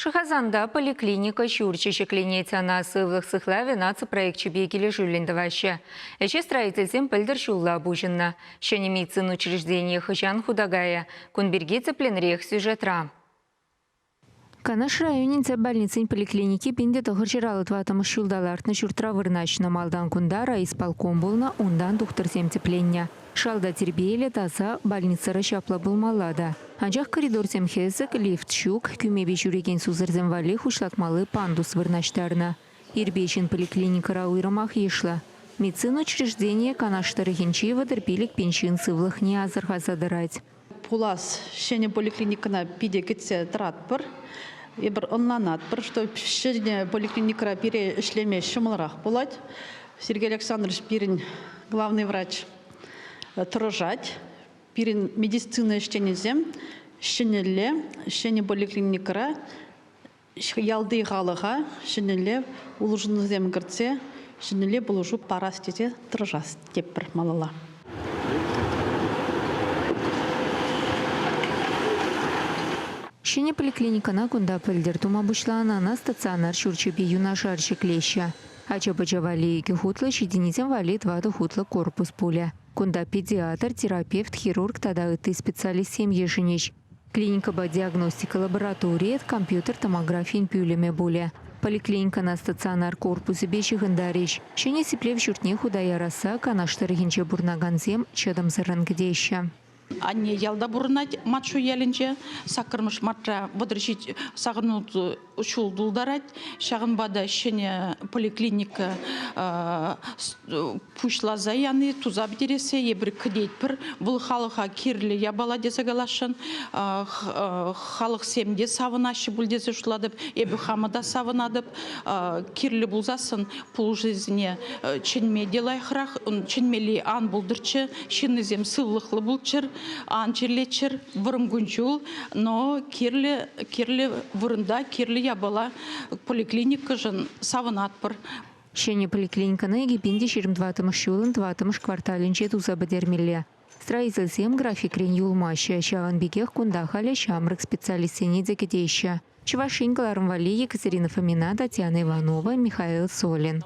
Шахазанда поликлиника шурчище клиница на сывлых сыхлаве нацы проект чебегили жюлендаваще. Эче строительством пыльдер шулла бужинна. Шени медицин учреждение хыжан худагая. Кунберги цепленрех сюжетра. Канаш районинце больницын поликлиники пинде тохырчыралы тватымы шулдалартны шуртра вырначна малдан кундара исполком болна ундан тухтырсем цеплення. Шалда тербейле таза больницара шапла булмалада. Анчах коридор семхезек, лифт щук, күмебе жүреген сузырзем вали хушлатмалы пандус вырначтарна. Ирбешин поликлиникара уйрамах ешла. Медицин учреждение канаштары хинчиева терпелик пеншин сывлых не азырхазадырать. Пулас шене поликлиникана пиде кетсе тратпыр. Ебір онланатпыр, что шене поликлиникара пире ишлеме шымылырақ болады. Сергей Александрович Пирин, главный врач, тұрыжать. Пирин медицина іштенезем, шенеле, шене поликлиникара, ялды ғалыға, шенеле улужынызем кіртсе, шенеле бұлыжу парас тете тұрыжас теппір малала. Шене поликлиникана кунда пыльдер тума бушлана на стационар шурчебе юнашар шеклеща. Ача-бача вали хутла шединитем вали тваду хутла корпус пуля. Кунда педиатр, терапевт, хирург тада ты специалист семьи женищ. Клиника ба диагностика лаборатория, компьютер, томография пюлеме буля. Поликлиника на стационар корпусе беши гындарищ. Шене сиплев шуртне худая раса, канаштары хинче бурнаганзем, чадам зарангдеща. Анне ялда бурнать матшу ялинче сакырмыш матра водрщить сагнут учул дулдарать шагын бада шене поликлиника пушла заяны туза бдересе ебір кдейт пір бұл халыға кирлі ябала десе галашын халық семде савынашы бұл десе шуладып ебі хамада савынадып кирлі бұлзасын пул жизне ченме делайхрах ченмели ан бұлдырчы шенізем сывлықлы бұлчыр анчерлечер вырымгунчул, но кирле вырында кирле ябала поликлиника жын савынатпыр. Шене поликлиниканы египенде 22 шулын 20 кварталинче туза бедермелле. Строительством график рен юлмаща, шаган бегех кундахаля шамрык специалистене декедеща. Чувашингаларым вали Екатерина Фомина, Татьяна Иванова, Михаил Солин.